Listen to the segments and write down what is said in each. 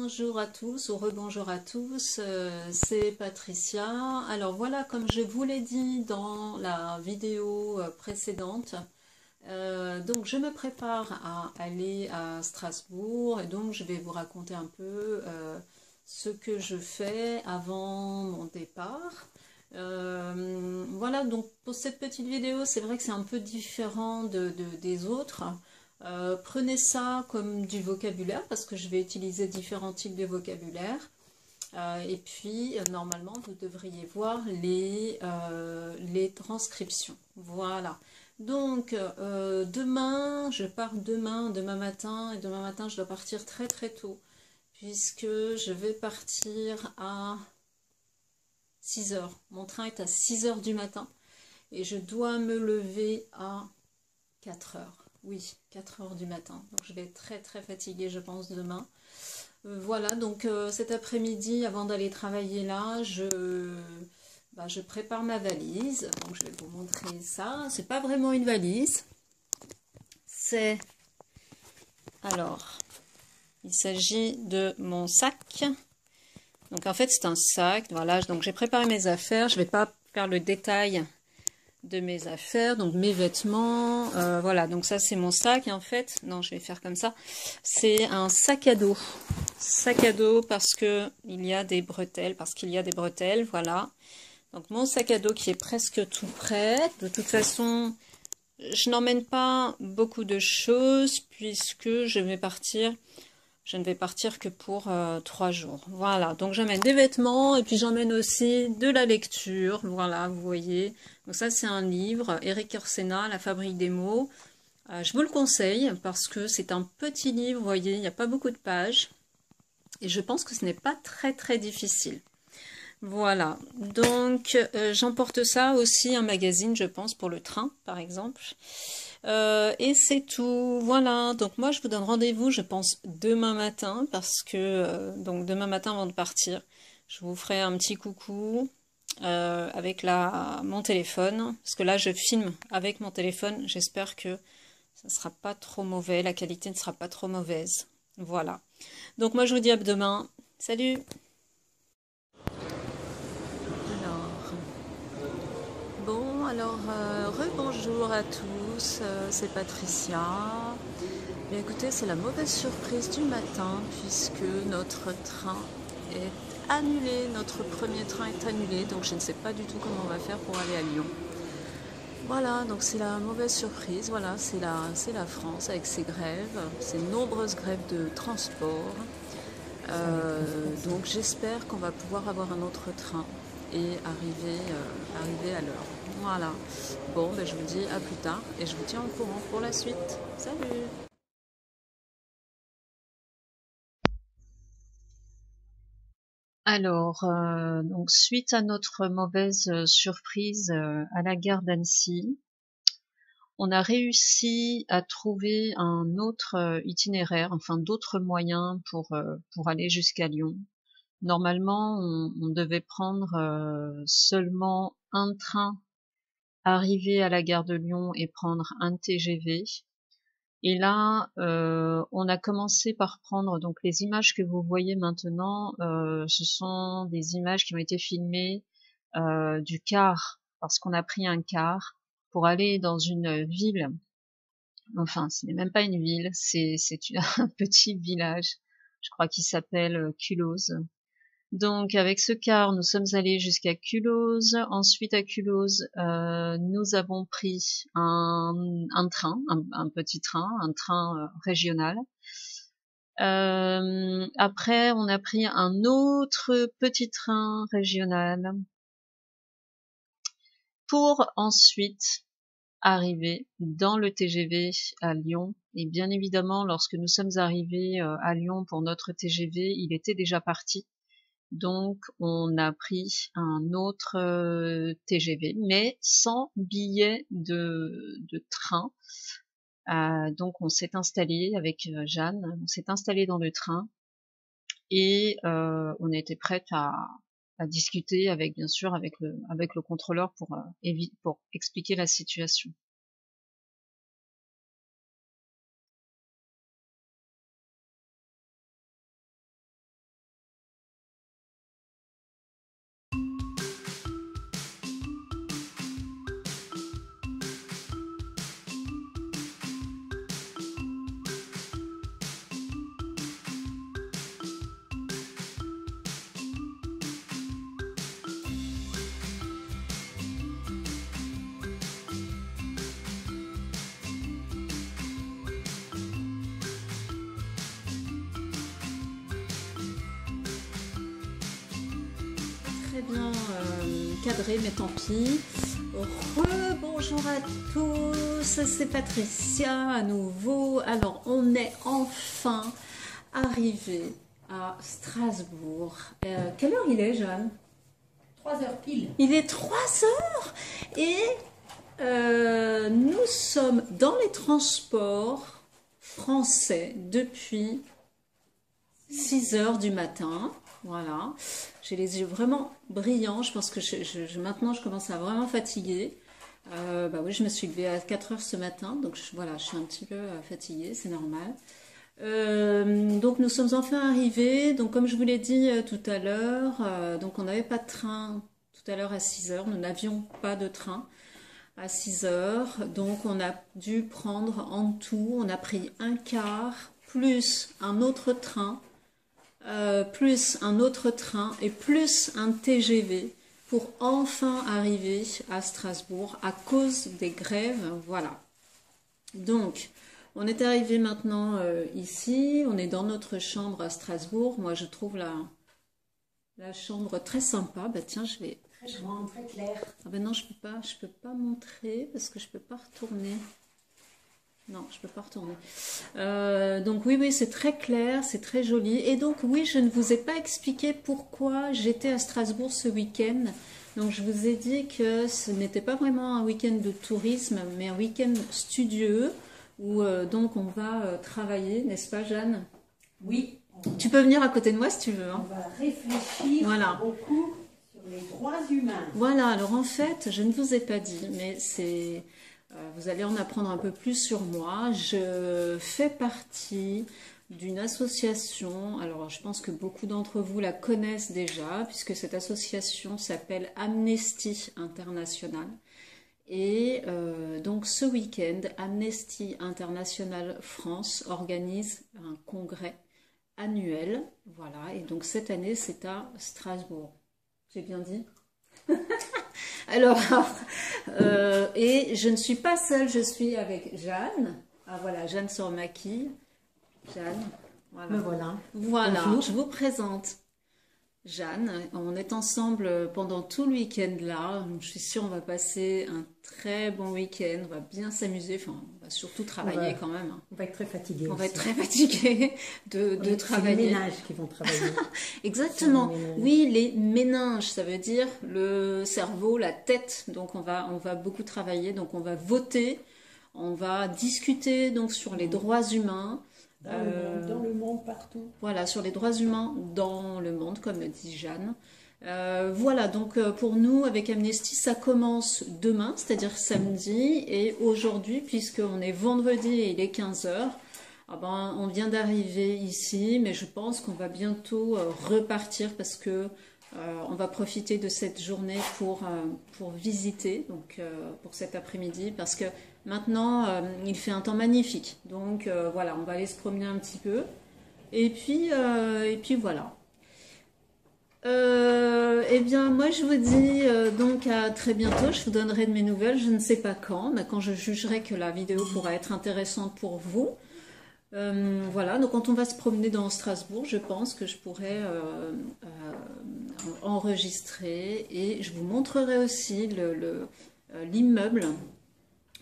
Bonjour à tous ou rebonjour à tous, c'est Patricia. Alors voilà, comme je vous l'ai dit dans la vidéo précédente, donc je me prépare à aller à Strasbourg et donc je vais vous raconter un peu ce que je fais avant mon départ. Voilà, donc pour cette petite vidéo, c'est vrai que c'est un peu différent des autres. Prenez ça comme du vocabulaire parce que je vais utiliser différents types de vocabulaire. Et puis, normalement, vous devriez voir les transcriptions. Voilà. Donc, demain, je pars demain matin. Et demain matin, je dois partir très très tôt. Puisque je vais partir à 6 heures. Mon train est à 6 heures du matin. Et je dois me lever à 4 heures. Oui, 4 heures du matin. Donc je vais être très très fatiguée, je pense, demain. Voilà, donc cet après-midi, avant d'aller travailler là, je prépare ma valise. Donc je vais vous montrer ça. C'est pas vraiment une valise. C'est... Alors, il s'agit de mon sac. Donc en fait, c'est un sac. Voilà, donc j'ai préparé mes affaires. Je vais pas faire le détail de mes affaires, donc mes vêtements, voilà, donc ça c'est mon sac, et en fait, non, je vais faire comme ça, c'est un sac à dos parce que il y a des bretelles, voilà, donc mon sac à dos qui est presque tout prêt. De toute façon, je n'emmène pas beaucoup de choses puisque je ne vais partir que pour 3 jours. Voilà, donc j'emmène des vêtements et puis j'emmène aussi de la lecture. Voilà, vous voyez. Donc ça, c'est un livre, Erik Orsena, La fabrique des mots. Je vous le conseille parce que c'est un petit livre, vous voyez, il n'y a pas beaucoup de pages. Et je pense que ce n'est pas très très difficile. Voilà, donc j'emporte ça aussi, un magazine, je pense, pour le train, par exemple. Et c'est tout, voilà, donc moi je vous donne rendez-vous, je pense, demain matin, parce que, donc demain matin avant de partir, je vous ferai un petit coucou avec mon téléphone, parce que là je filme avec mon téléphone, j'espère que ça ne sera pas trop mauvais, la qualité ne sera pas trop mauvaise, voilà. Donc moi je vous dis à demain, salut! Alors, rebonjour à tous, c'est Patricia. Bien écoutez, c'est la mauvaise surprise du matin puisque notre train est annulé, notre premier train est annulé, donc je ne sais pas du tout comment on va faire pour aller à Lyon. Voilà, donc c'est la mauvaise surprise, voilà, c'est la France avec ses grèves, ses nombreuses grèves de transport. Donc j'espère qu'on va pouvoir avoir un autre train et arriver à l'heure. Voilà. Bon, ben, je vous dis à plus tard et je vous tiens au courant pour la suite. Salut! Alors, donc suite à notre mauvaise surprise à la gare d'Annecy, on a réussi à trouver un autre itinéraire, enfin d'autres moyens pour aller jusqu'à Lyon. Normalement, on devait prendre seulement un train arriver à la gare de Lyon et prendre un TGV. Et là, on a commencé par prendre, donc les images que vous voyez maintenant, ce sont des images qui ont été filmées du car, parce qu'on a pris un car pour aller dans une ville. Enfin, ce n'est même pas une ville, c'est un petit village, je crois qu'il s'appelle Culose. Donc avec ce car, nous sommes allés jusqu'à Culose. Ensuite à Culose, nous avons pris un train, un petit train, un train régional. Après, on a pris un autre petit train régional pour ensuite arriver dans le TGV à Lyon. Et bien évidemment, lorsque nous sommes arrivés à Lyon pour notre TGV, il était déjà parti. Donc, on a pris un autre TGV, mais sans billet de train. Donc, on s'est installé avec Jeanne, on s'est installé dans le train et on était prête à discuter avec, bien sûr, avec le contrôleur pour expliquer la situation. très bien cadré, mais tant pis. Bonjour à tous, c'est Patricia à nouveau. Alors, on est enfin arrivé à Strasbourg. Quelle heure il est, Jeanne? 3 heures pile. Il est 3 heures et nous sommes dans les transports français depuis 6 heures du matin. Voilà, j'ai les yeux vraiment brillants. Je pense que maintenant je commence à vraiment fatiguer. Bah oui, je me suis levée à 4 heures ce matin, donc voilà, je suis un petit peu fatiguée, c'est normal. Donc nous sommes enfin arrivés. Donc comme je vous l'ai dit tout à l'heure, donc on n'avait pas de train tout à l'heure à 6 heures. Nous n'avions pas de train à 6 heures. Donc on a dû prendre en tout, on a pris un car plus un autre train. Plus un autre train et plus un TGV pour enfin arriver à Strasbourg à cause des grèves. Voilà. Donc, on est arrivé maintenant ici. On est dans notre chambre à Strasbourg. Moi, je trouve la chambre très sympa. Bah tiens, je vais... Très grande, très claire. Ah ben non, je peux pas montrer parce que je peux pas retourner. Non, je ne peux pas retourner. Donc oui, c'est très clair, c'est très joli. Et donc oui, je ne vous ai pas expliqué pourquoi j'étais à Strasbourg ce week-end. Donc je vous ai dit que ce n'était pas vraiment un week-end de tourisme, mais un week-end studieux où donc on va travailler, n'est-ce pas Jeanne? Oui. Tu peux venir à côté de moi si tu veux. Hein. On va réfléchir beaucoup sur les droits humains. Voilà, alors en fait, je ne vous ai pas dit, mais c'est... vous allez en apprendre un peu plus sur moi. Je fais partie d'une association, alors je pense que beaucoup d'entre vous la connaissent déjà, puisque cette association s'appelle Amnesty International. Et donc ce week-end, Amnesty International France organise un congrès annuel. Voilà, et donc cette année c'est à Strasbourg. J'ai bien dit? Alors, et je ne suis pas seule, je suis avec Jeanne. Ah voilà, Jeanne se remaquille. Jeanne, voilà. Me voilà. Voilà, bonjour. je vous présente Jeanne. On est ensemble pendant tout le week-end là. Je suis sûre on va passer un très bon week-end. On va bien s'amuser. Enfin, on va surtout travailler quand même. On va être très fatigués. On va être très fatigués de travailler. C'est les ménages qui vont travailler. Exactement. Oui, les méninges, ça veut dire le cerveau, la tête. Donc on va beaucoup travailler. Donc on va voter, on va discuter donc sur les droits humains. Dans le monde, partout. Voilà, sur les droits humains dans le monde, comme dit Jeanne. Voilà, donc pour nous, avec Amnesty, ça commence demain, c'est-à-dire samedi, et aujourd'hui, puisqu'on est vendredi et il est 15 h, ah ben, on vient d'arriver ici, mais je pense qu'on va bientôt repartir parce que on va profiter de cette journée pour visiter, donc pour cet après-midi, parce que maintenant il fait un temps magnifique. Donc voilà, on va aller se promener un petit peu. Et puis voilà. Eh bien, moi je vous dis donc à très bientôt. Je vous donnerai de mes nouvelles. Je ne sais pas quand, mais quand je jugerai que la vidéo pourra être intéressante pour vous. Voilà, donc quand on va se promener dans Strasbourg, je pense que je pourrais enregistrer et je vous montrerai aussi l'immeuble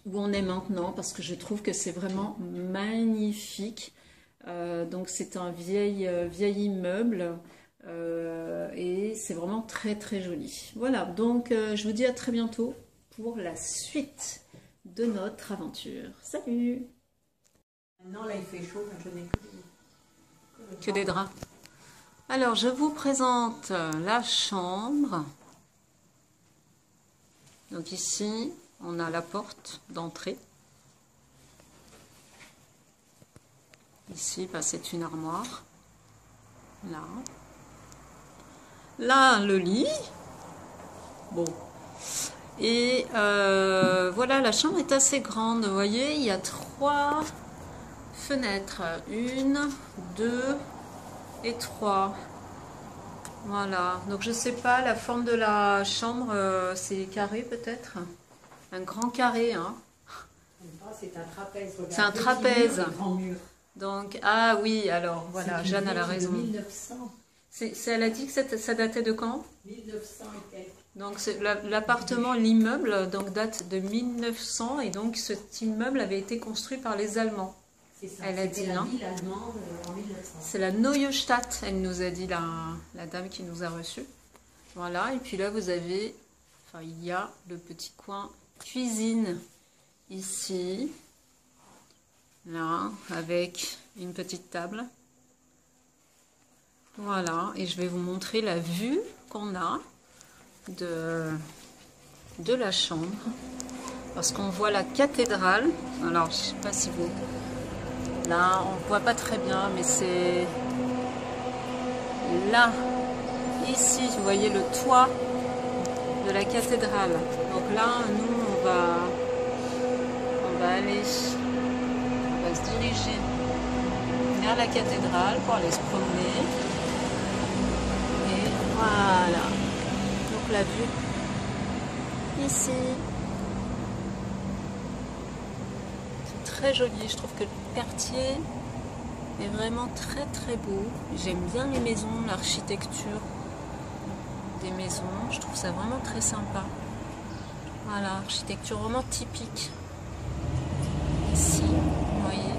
où on est maintenant parce que je trouve que c'est vraiment magnifique. Donc c'est un vieil immeuble et c'est vraiment très très joli. Voilà, donc je vous dis à très bientôt pour la suite de notre aventure. Salut! Maintenant, là, il fait chaud, je n'ai que des draps. Alors, je vous présente la chambre. Donc ici, on a la porte d'entrée. Ici, bah, c'est une armoire. Là. Là, le lit. Bon. Et voilà, la chambre est assez grande. Vous voyez, il y a 3... fenêtres, 1, 2 et 3. Voilà, donc je sais pas, la forme de la chambre, c'est carré peut-être? Un grand carré, hein? C'est un trapèze. C'est un trapèze. Grand mur. Donc, ah oui, alors voilà, Jeanne a la raison. Elle a dit que ça datait de quand? 1900 et quelques. Donc l'appartement, l'immeuble, donc date de 1900 et donc cet immeuble avait été construit par les Allemands. C'est ça. Elle a dit, la hein. ville allemande en 1900. C'est la Neue Stadt, elle nous a dit, la dame qui nous a reçus. Voilà, et puis là vous avez, enfin il y a le petit coin cuisine ici, là, avec une petite table. Voilà, et je vais vous montrer la vue qu'on a de la chambre, parce qu'on voit la cathédrale. Alors, je sais pas si vous... Là, on ne voit pas très bien, mais c'est là, ici, vous voyez le toit de la cathédrale. Donc là, nous, on va aller, on va se diriger vers la cathédrale pour aller se promener. Et voilà. Donc la vue ici. C'est très joli. Je trouve que le quartier est vraiment très très beau. J'aime bien les maisons, l'architecture des maisons. Je trouve ça vraiment très sympa. Voilà, architecture vraiment typique. Ici, vous voyez.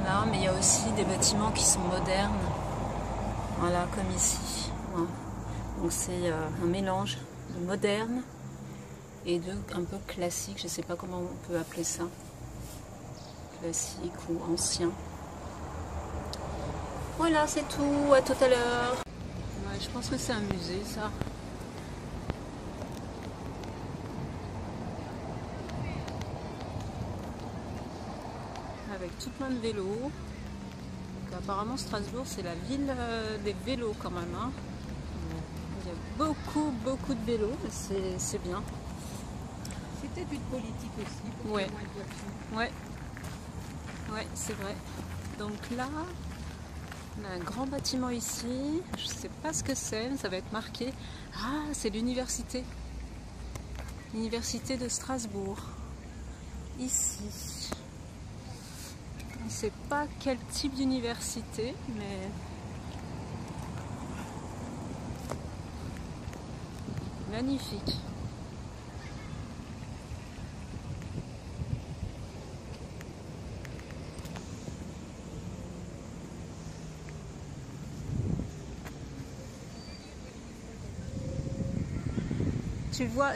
Là, mais il y a aussi des bâtiments qui sont modernes. Voilà, comme ici. Voilà. Donc c'est un mélange de moderne et de un peu classique. Je ne sais pas comment on peut appeler ça. Classique ou ancien. Voilà, c'est tout. À tout à l'heure. Ouais, je pense que c'est un musée, ça. Avec tout plein de vélos. Donc, apparemment, Strasbourg, c'est la ville des vélos quand même. Hein. Il y a beaucoup de vélos. C'est bien. C'est peut-être une politique aussi. Pour Ouais. moins de voitures. Ouais. Ouais, c'est vrai. Donc là, on a un grand bâtiment ici. Je sais pas ce que c'est, mais ça va être marqué. Ah, c'est l'université. L'université de Strasbourg. Ici. On ne sait pas quel type d'université, mais magnifique.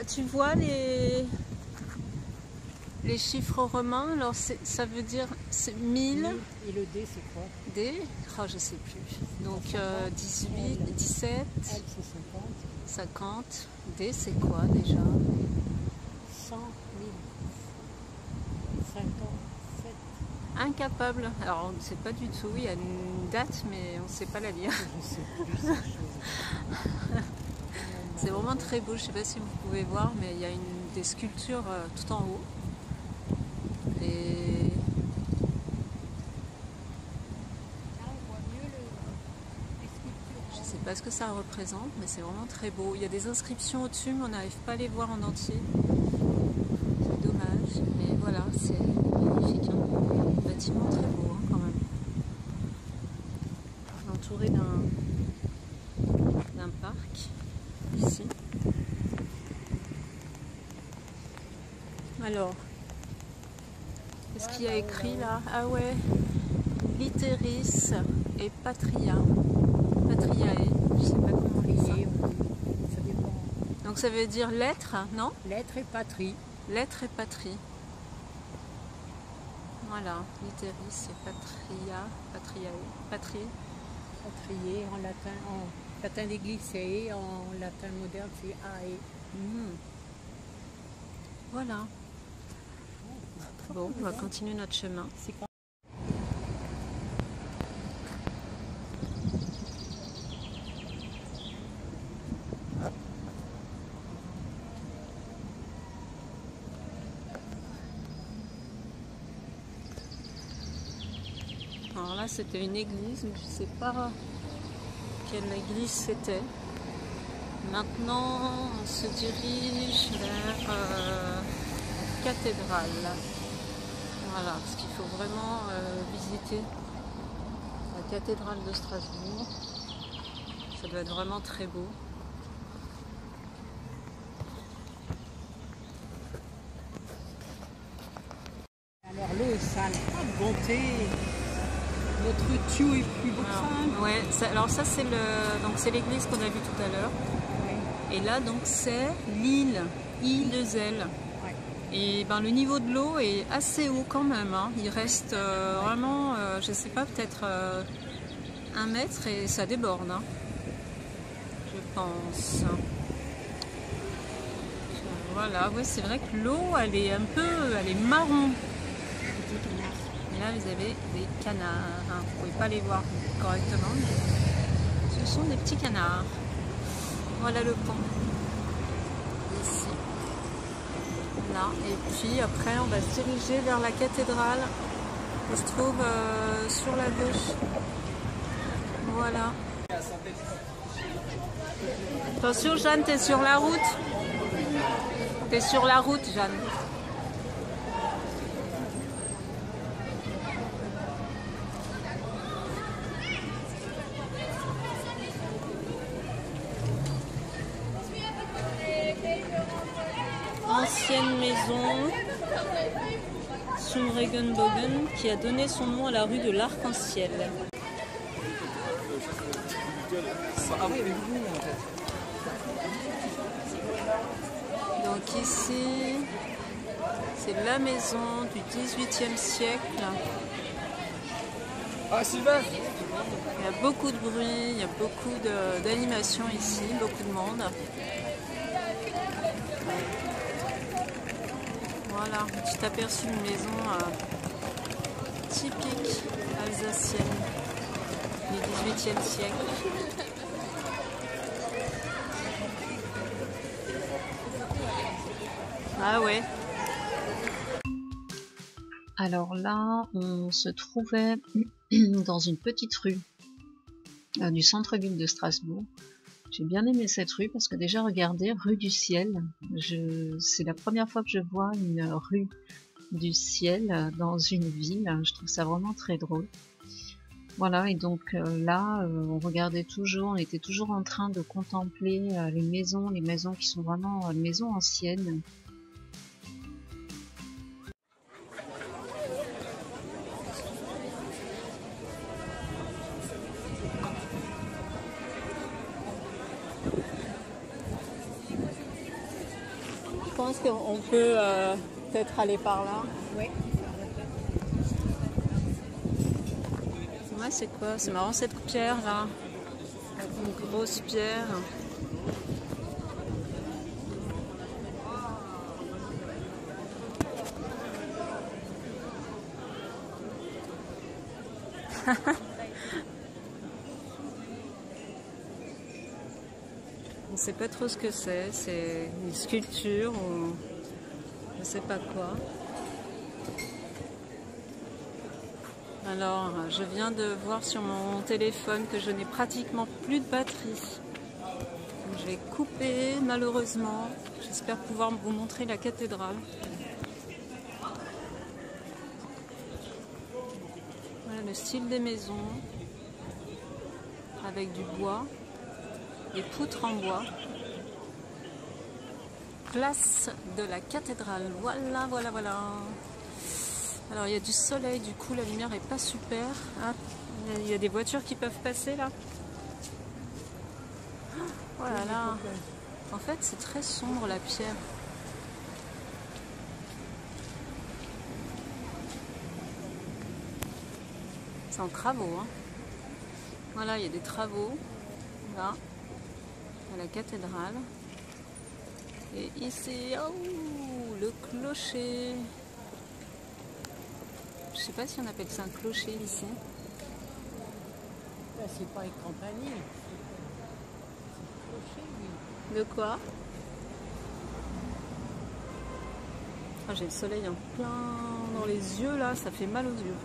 Tu vois les chiffres romains, alors ça veut dire 1000. Et le D, c'est quoi? D, oh, je sais plus. Donc 18, 17, L, c'est 50. 50. D, c'est quoi déjà? 100 000. 57. Incapable. Alors on ne sait pas du tout. Il y a une date, mais on ne sait pas la lire. Je sais plus ces choses. C'est vraiment très beau. Je ne sais pas si vous pouvez voir, mais il y a des sculptures tout en haut. Et je ne sais pas ce que ça représente, mais c'est vraiment très beau. Il y a des inscriptions au-dessus, mais on n'arrive pas à les voir en entier. C'est dommage, mais voilà, c'est magnifique. Hein. Un bâtiment très beau hein, quand même. Entouré d'un parc, ici. Alors, qu'est-ce qu'il y a écrit là? Ah ouais, Litteris et Patria. Patriae, je sais pas comment on lit ça. Ça dépend. Donc ça veut dire lettre, non? Lettre et patrie. Lettre et patrie. Voilà, Litteris et Patria, Patriae, patrie. Patrier en latin d'église c'est et, en latin moderne c'est ae. Voilà. Bon, on va continuer notre chemin. Alors là, c'était une église, mais je ne sais pas quelle église c'était. Maintenant, on se dirige vers cathédrale. Voilà, parce qu'il faut vraiment visiter la cathédrale de Strasbourg. Ça doit être vraiment très beau. Alors l'eau est sale, pas de bonté. Notre tuyau est plus beau que ça. Hein. Ouais, alors ça c'est c'est l'église qu'on a vue tout à l'heure. Ouais. Et là donc c'est l'île, I2L. Ouais. Et ben, le niveau de l'eau est assez haut quand même. Hein. Il reste vraiment, je sais pas, peut-être 1 mètre et ça déborde. Hein. Je pense. Voilà, oui, c'est vrai que l'eau, elle est marron. Et là, vous avez des canards. Hein. Vous ne pouvez pas les voir correctement, mais ce sont des petits canards. Voilà le pont. Ici. Là. Et puis après, on va se diriger vers la cathédrale qui se trouve sur la gauche. Voilà. Attention, Jeanne, t'es sur la route. T'es sur la route, Jeanne. Ancienne maison zum Regenbogen qui a donné son nom à la rue de l'Arc-en-Ciel. Donc ici, c'est la maison du XVIIIe siècle. Ah, Sylvain! Il y a beaucoup de bruit, il y a beaucoup d'animation ici, beaucoup de monde. Voilà, un petit aperçu d'une maison typique alsacienne du XVIIIe siècle. Ah ouais. Alors là, on se trouvait dans une petite rue du centre-ville de Strasbourg. J'ai bien aimé cette rue parce que déjà, regardez, rue du ciel. C'est la première fois que je vois une rue du ciel dans une ville. Je trouve ça vraiment très drôle. Voilà, et donc là, on regardait toujours, on était toujours en train de contempler les maisons qui sont vraiment les maisons anciennes. Je pense qu'on peut peut-être aller par là. Oui. Ouais, c'est quoi? C'est marrant cette pierre là. Une grosse pierre. On ne sait pas trop ce que c'est une sculpture ou je ne sais pas quoi. Alors, je viens de voir sur mon téléphone que je n'ai pratiquement plus de batterie. Je vais couper malheureusement. J'espère pouvoir vous montrer la cathédrale. Voilà le style des maisons avec du bois. Des poutres en bois. Place de la cathédrale. Voilà, voilà, voilà. Alors il y a du soleil, du coup la lumière est pas super. Ah, il y a des voitures qui peuvent passer là. Voilà là. En fait c'est très sombre la pierre. C'est en travaux. Hein. Voilà, il y a des travaux. Là. À la cathédrale. Et ici, oh, le clocher. Je sais pas si on appelle ça un clocher ici. Là, c'est pas un campanile. C'est un clocher, oui. De quoi? Ah, j'ai le soleil en plein dans les yeux là, ça fait mal aux yeux.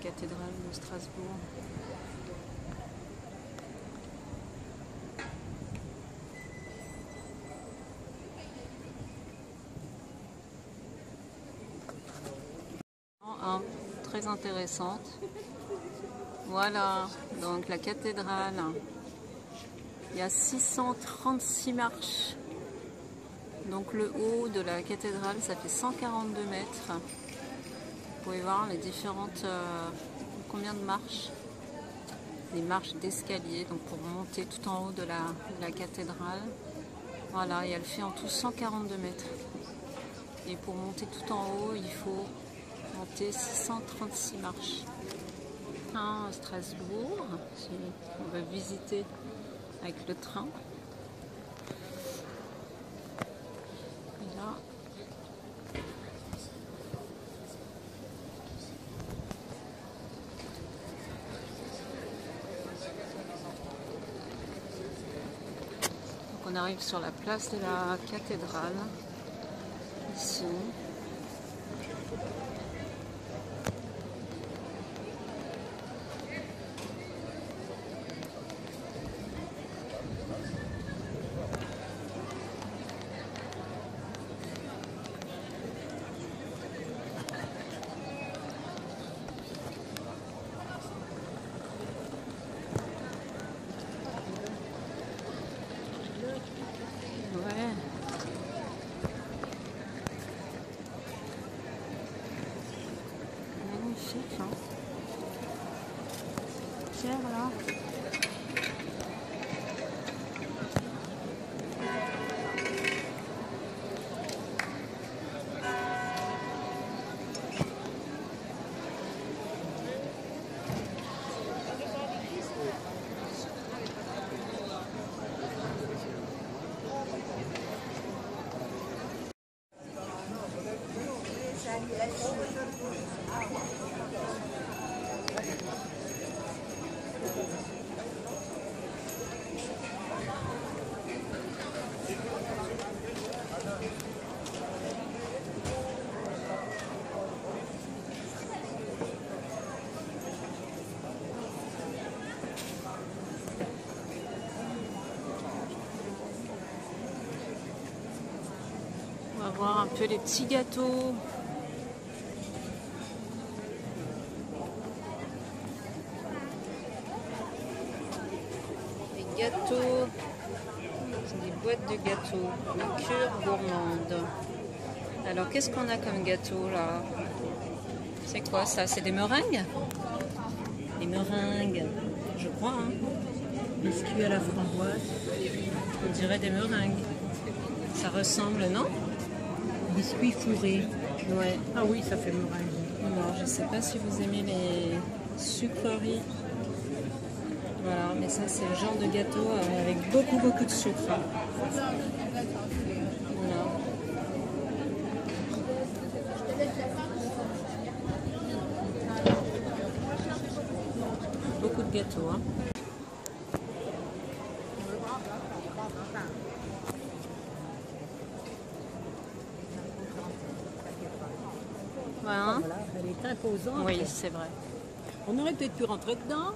cathédrale de Strasbourg. Très intéressante. Voilà, donc la cathédrale. Il y a 636 marches. Donc le haut de la cathédrale, ça fait 142 mètres. Vous pouvez voir les différentes... combien de marches? Des marches d'escalier, donc pour monter tout en haut de la cathédrale. Voilà, et elle fait en tout 142 mètres. Et pour monter tout en haut, il faut monter 636 marches. À Strasbourg, si on veut visiter avec le train. Et là, donc on arrive sur la place de la cathédrale, ici. Cher là. On va voir un peu les petits gâteaux. Les gâteaux, c'est des boîtes de gâteaux, liqueur gourmande. Alors qu'est-ce qu'on a comme gâteau là? C'est quoi ça? C'est des meringues? Des meringues, je crois. Hein. Biscuits à la framboise. On dirait des meringues. Ça ressemble, non? Biscuits fourrés. Ouais. Ah oui, ça fait meringue. Alors, je ne sais pas si vous aimez les sucreries. Voilà, mais ça, c'est le genre de gâteau avec beaucoup de sucre. Voilà. Beaucoup de gâteaux, hein. Voilà. Voilà, elle est imposante. Oui, c'est vrai. On aurait peut-être pu rentrer dedans.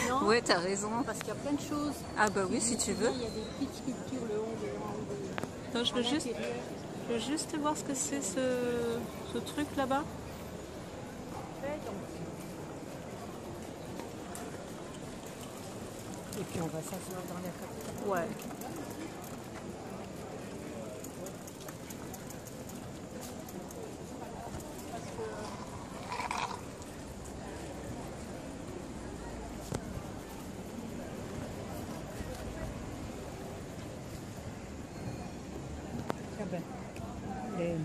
Non? Oui, t'as raison. Parce qu'il y a plein de choses. Ah bah oui, si tu veux. Il y a des petites sculptures le long de... Attends, je veux juste voir ce que c'est ce truc là-bas. Et puis on va s'asseoir dans la cathédrale. Ouais. Ah ben, les...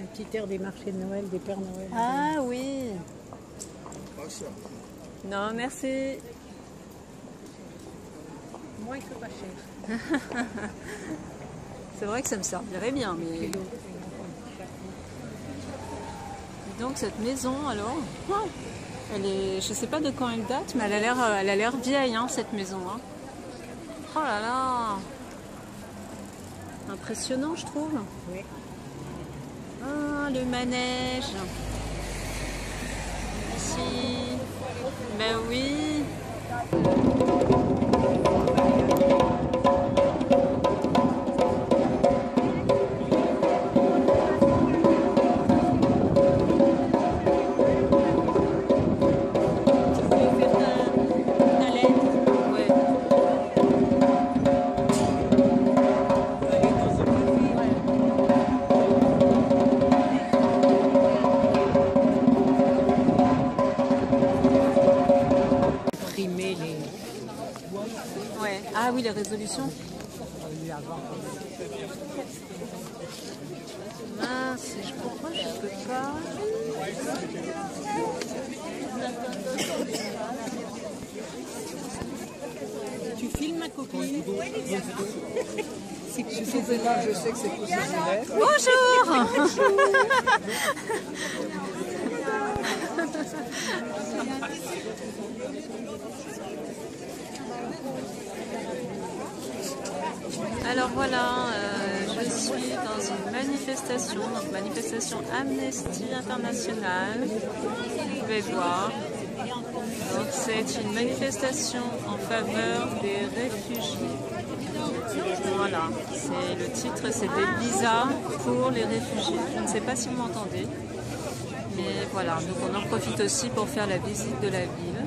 Un petit air des marchés de Noël, des Pères Noël. Ah oui. Non, merci. Moi, il faut pas cher. C'est vrai que ça me servirait bien, mais... Donc cette maison, alors, elle est, je sais pas de quand elle date, mais elle a l'air vieille, hein, cette maison. Hein. Oh là là, impressionnant, je trouve. Oui. Ah, le manège. Ici. Ben oui. Ouais. Ah oui, les résolutions. Mince, pourquoi je peux pas? Tu filmes ma copine? Si tu sais pas, je sais que c'est pour ça. Bonjour. Alors voilà, je suis dans une manifestation, donc manifestation Amnesty International. Vous pouvez voir. Donc c'est une manifestation en faveur des réfugiés. Voilà, c'est le titre, c'est des visas pour les réfugiés. Je ne sais pas si vous m'entendez, mais voilà, donc on en profite aussi pour faire la visite de la ville.